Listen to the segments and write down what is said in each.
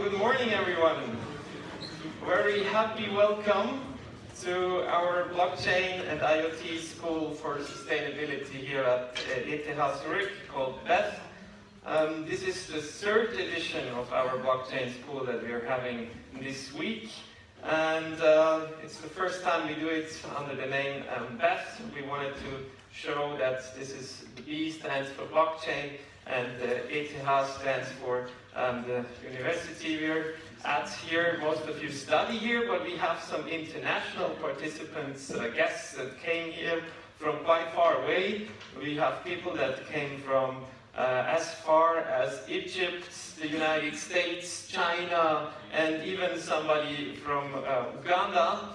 good morning everyone. Very happy welcome to our Blockchain and IoT School for Sustainability here at ETH Zurich called BETH. This is the third edition of our blockchain school that we are having this week. And it's the first time we do it under the name BETH. We wanted to show that this is, the B stands for blockchain and ETH stands for the university we're at here. Most of you study here, but we have some international participants, guests that came here from quite far away. We have people that came from as far as Egypt, the United States, China, and even somebody from Uganda.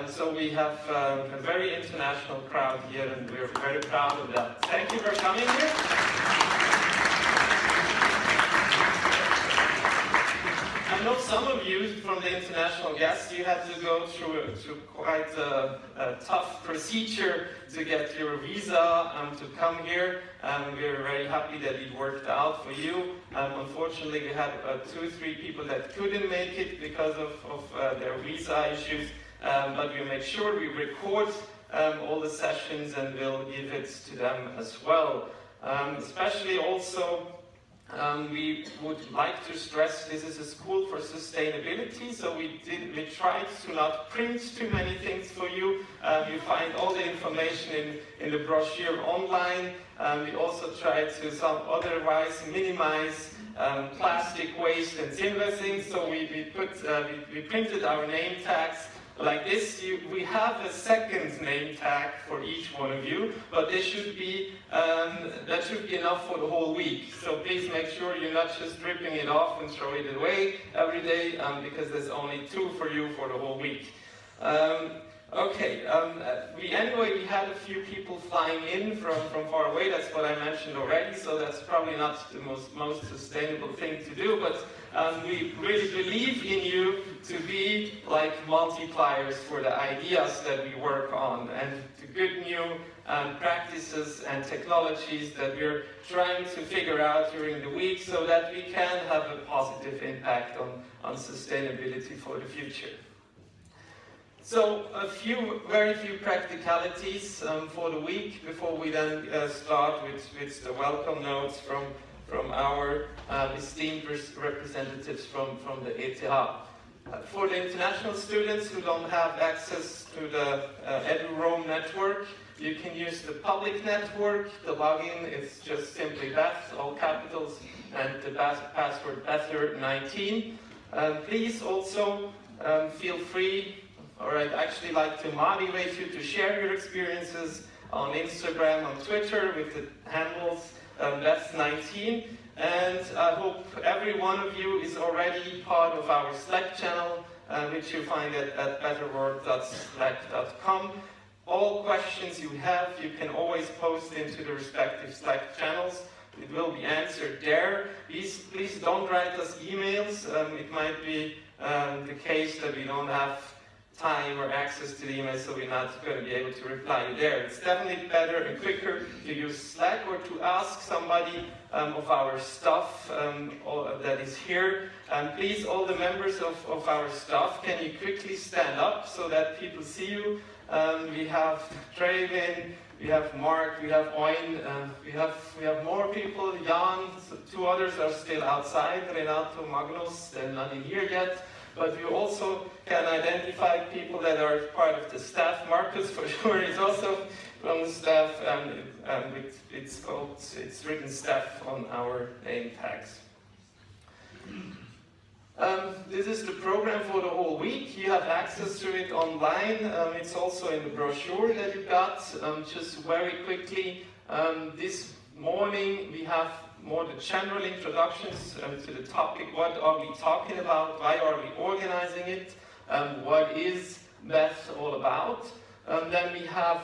So we have a very international crowd here, and we're very proud of that. Thank you for coming here. I know some of you from the international guests, you had to go through quite a tough procedure to get your visa to come here. We're very happy that it worked out for you. Unfortunately, we had 2-3 people that couldn't make it because of their visa issues. But we'll make sure we record all the sessions and we'll give it to them as well. Especially also, we would like to stress this is a school for sustainability, so we tried to not print too many things for you. You find all the information in the brochure online. We also tried to otherwise minimize plastic waste and similar things, so we printed our name tags like this. We have a second name tag for each one of you, but that should be enough for the whole week. So please make sure you're not just ripping it off and throwing it away every day, because there's only 2 for you for the whole week. Anyway, we had a few people flying in from far away. That's what I mentioned already, so that's probably not the most sustainable thing to do, but we really believe in you to be like multipliers for the ideas that we work on and the good new practices and technologies that we're trying to figure out during the week so that we can have a positive impact on sustainability for the future. So very few practicalities for the week before we then start with the welcome notes from our esteemed representatives from the ETH. For the international students who don't have access to the EduRoam network, you can use the public network. The login is just simply BETH, all capitals, and the password BETH19. Please also feel free, or I'd actually like to motivate you to share your experiences on Instagram, on Twitter with the handles BETH19. And I hope every one of you is already part of our Slack channel, which you find at betterworld.slack.com. All questions you have, you can always post into the respective Slack channels. It will be answered there. Please don't write us emails. It might be the case that we don't have time or access to the email, so we're not going to be able to reply you there. It's definitely better and quicker to use Slack or to ask somebody of our staff that is here. Please, all the members of our staff, can you quickly stand up so that people see you? We have Trevin, we have Mark, we have Oin, we have more people. Jan, 2 others are still outside. Renato, Magnus, they're not in here yet. But you also can identify people that are part of the staff. Marcus, for sure, is also from the staff, and it's written staff on our name tags. This is the program for the whole week. You have access to it online. It's also in the brochure that you got. Just very quickly, this morning we have more the general introductions to the topic. What are we talking about? Why are we organizing it? What is BETH all about? Then we have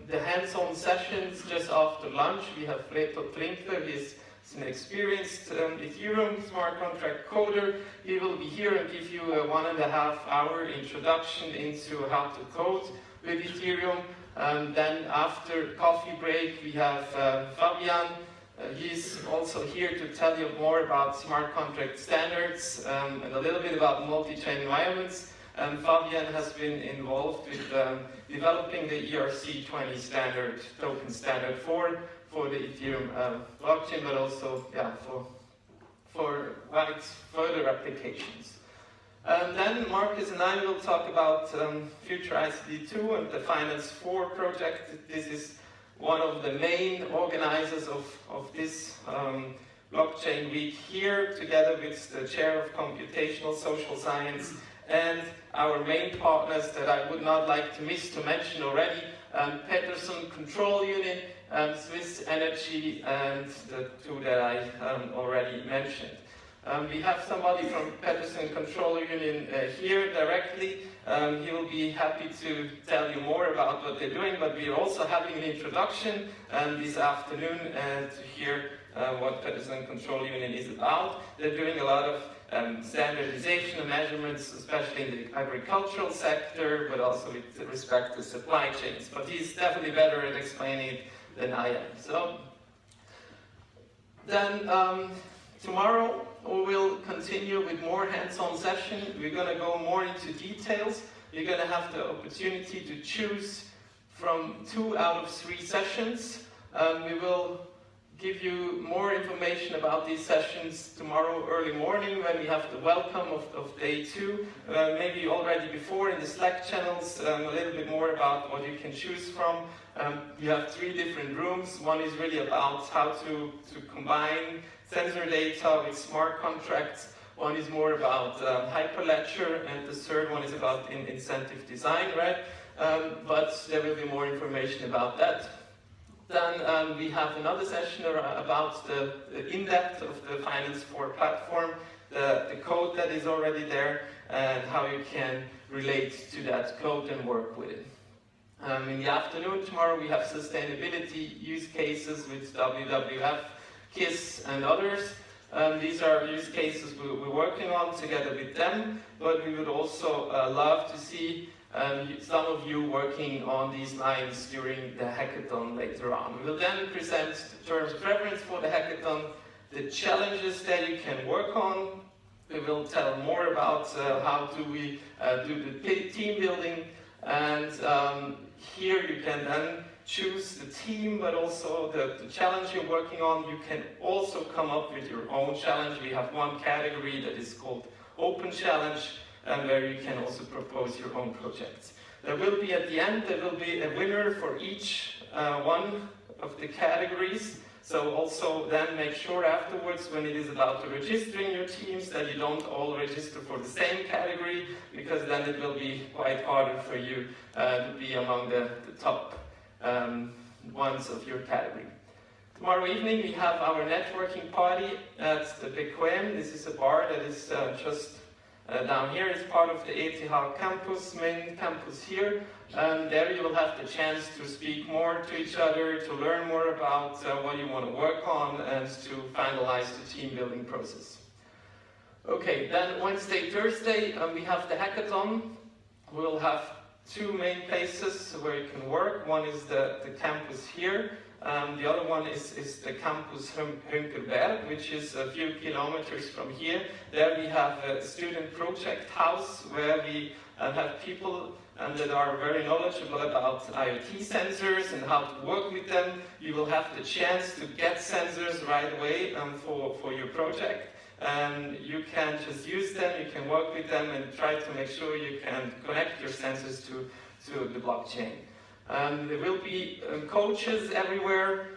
the hands-on sessions just after lunch. We have Reto Trinkler. He's an experienced Ethereum smart contract coder. He will be here and give you a 1.5-hour introduction into how to code with Ethereum. Then after coffee break, we have Fabian He's also here to tell you more about smart contract standards and a little bit about multi-chain environments. Fabian has been involved with developing the ERC20 standard, token standard for the Ethereum blockchain, but also for further applications. Then Marcus and I will talk about Future ICT2 and the Finance 4 project. This is one of the main organizers of this blockchain week here, together with the chair of computational social science and our main partners that I would not like to miss to mention already, Peterson Control Unit, Swiss Energy, and the two that I already mentioned. We have somebody from Peterson Control Union here directly. He will be happy to tell you more about what they're doing, but we are also having an introduction this afternoon to hear what Peterson Control Union is about. They're doing a lot of standardization and measurements, especially in the agricultural sector, but also with respect to supply chains. But he's definitely better at explaining it than I am. So then tomorrow we will continue with more hands-on session. We're going to go more into details. You're going to have the opportunity to choose from 2 out of 3 sessions. We will give you more information about these sessions tomorrow early morning when we have the welcome of day 2. Maybe already before in the Slack channels, a little bit more about what you can choose from. You have 3 different rooms. One is really about how to combine sensor data with smart contracts. One is more about Hyperledger, and the third one is about incentive design, right? But there will be more information about that. Then we have another session about the in-depth of the Finance 4 platform, the code that is already there, and how you can relate to that code and work with it. In the afternoon tomorrow we have sustainability use cases with WWF, KISS and others. These are use cases we're working on together with them, but we would also love to see some of you working on these lines during the hackathon later on. We will then present the terms of reference for the hackathon, the challenges that you can work on. We will tell more about how do we do the team building, and here you can then choose the team, but also the challenge you're working on. You can also come up with your own challenge. We have one category that is called Open Challenge, and where you can also propose your own projects. There will be, at the end, there will be a winner for each one of the categories. So also then make sure afterwards, when it is about to registering your teams, that you don't all register for the same category, because then it will be quite harder for you to be among the top ones of your category. Tomorrow evening we have our networking party at the BETH19. This is a bar that is just down here. It's part of the ETH campus, main campus here. There you will have the chance to speak more to each other, to learn more about what you want to work on, and to finalize the team building process. Okay, then Wednesday, Thursday, we have the hackathon. We'll have 2 main places where you can work. One is the campus here. The other one is the campus Hünkelberg, which is a few kilometers from here. There we have a student project house where we have people that are very knowledgeable about IoT sensors and how to work with them. You will have the chance to get sensors right away for your project. You can just use them, you can work with them, and try to make sure you can connect your sensors to the blockchain. There will be coaches everywhere.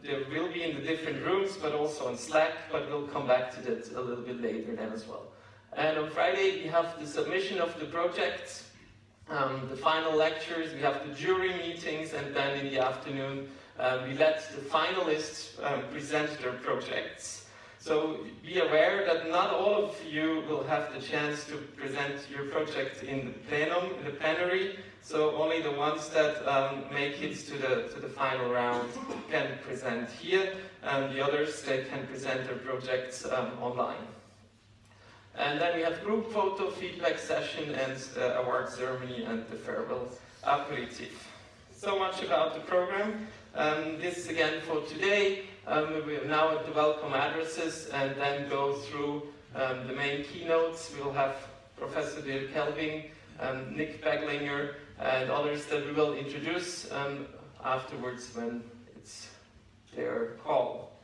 There will be in the different rooms, but also on Slack, but we'll come back to that a little bit later then as well. And on Friday, we have the submission of the projects, the final lectures, we have the jury meetings, and then in the afternoon, we let the finalists present their projects. So be aware that not all of you will have the chance to present your project in the plenum, in the plenary. So only the ones that make it to the final round can present here, and the others, they can present their projects online. And then we have group photo feedback session and the award ceremony and the farewell aperitif. So much about the program. This again for today. We're now at the welcome addresses and then go through the main keynotes. We'll have Professor Dirk Kelving, Nick Beglinger, and others that we will introduce afterwards when it's their call.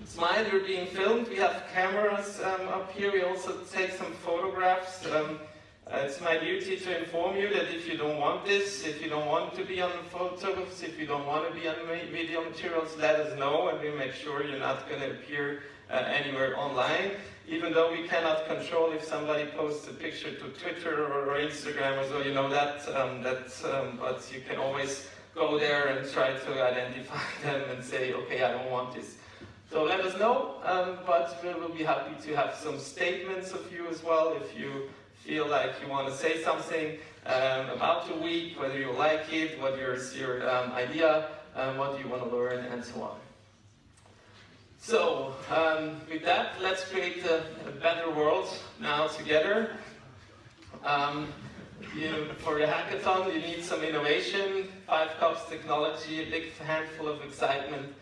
Smile, you're being filmed. We have cameras up here. We also take some photographs. It's my duty to inform you that if you don't want this, if you don't want to be on photos, if you don't want to be on video materials, let us know and we'll make sure you're not going to appear anywhere online. Even though we cannot control if somebody posts a picture to Twitter or Instagram or so, you know that, but you can always go there and try to identify them and say, okay, I don't want this. So let us know, but we will be happy to have some statements of you as well if you feel like you want to say something about the week, whether you like it, what is your idea, what do you want to learn, and so on. So, with that, let's create a better world now together. For the hackathon, you need some innovation, 5 cups technology, a big handful of excitement,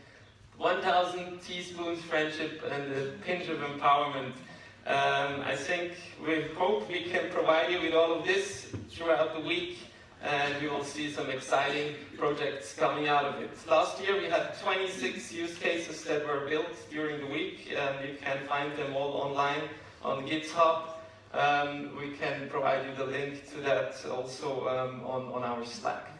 1,000 teaspoons friendship, and a pinch of empowerment. We hope we can provide you with all of this throughout the week, and we will see some exciting projects coming out of it. Last year we had 26 use cases that were built during the week, and you can find them all online on GitHub. We can provide you the link to that also on our Slack.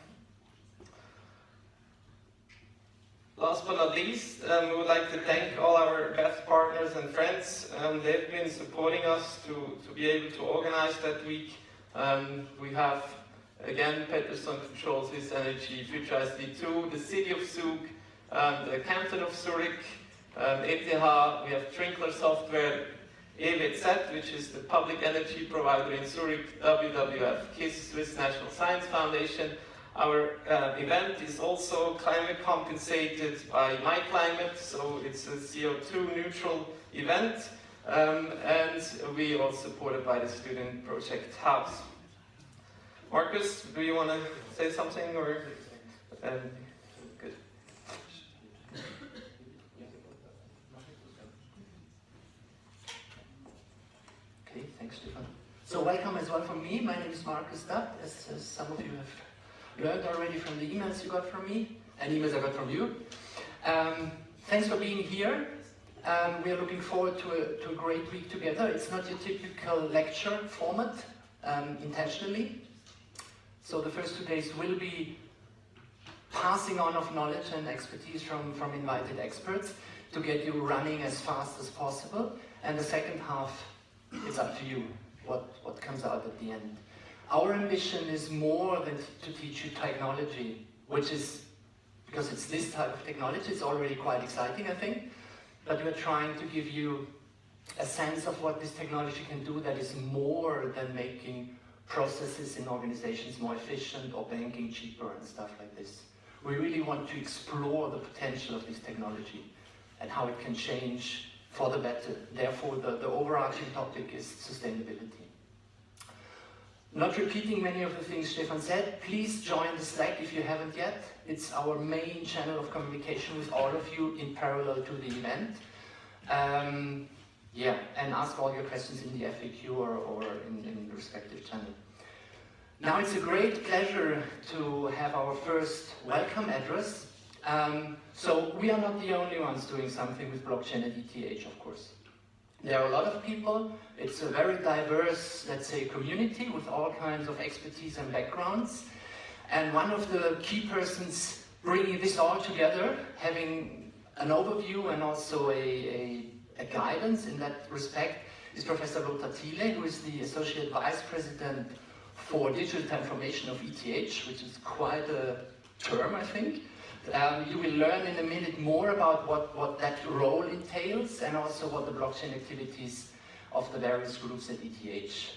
Last but not least, we would like to thank all our BETH partners and friends. They've been supporting us to be able to organize that week. We have, again, Peterson Controls, Swiss Energy, Future SD2, the City of Zug, the Canton of Zurich, ETH, we have Trinkler Software, BETH19, which is the public energy provider in Zurich, WWF, KISS, Swiss National Science Foundation. Our event is also climate compensated by MyClimate, so it's a CO2 neutral event, and we are supported by the Student Project House. Marcus, do you want to say something? Or good. Okay, thanks, Stefan. So welcome as well from me. My name is Marcus Dapp, as some of you have learned already from the emails you got from me, and emails I got from you. Thanks for being here. We are looking forward to a great week together. It's not your typical lecture format, intentionally. So the first 2 days will be passing on of knowledge and expertise from invited experts to get you running as fast as possible. And the second half, it's up to you what comes out at the end. Our ambition is more than to teach you technology, which is, because it's this type of technology, it's already quite exciting, I think. But we're trying to give you a sense of what this technology can do that is more than making processes in organizations more efficient or banking cheaper and stuff like this. We really want to explore the potential of this technology and how it can change for the better. Therefore, the overarching topic is sustainability. Not repeating many of the things Stefan said, please join the Slack if you haven't yet. It's our main channel of communication with all of you in parallel to the event. And ask all your questions in the FAQ or in the respective channel. Now it's a great pleasure to have our first welcome address. So we are not the only ones doing something with blockchain at ETH, of course. There are a lot of people. It's a very diverse, let's say, community with all kinds of expertise and backgrounds. And one of the key persons bringing this all together, having an overview and also a guidance in that respect, is Professor Lothar Thiele, who is the Associate Vice President for Digital Transformation of ETH, which is quite a term, I think. You will learn in a minute more about what that role entails and also what the blockchain activities of the various groups at ETH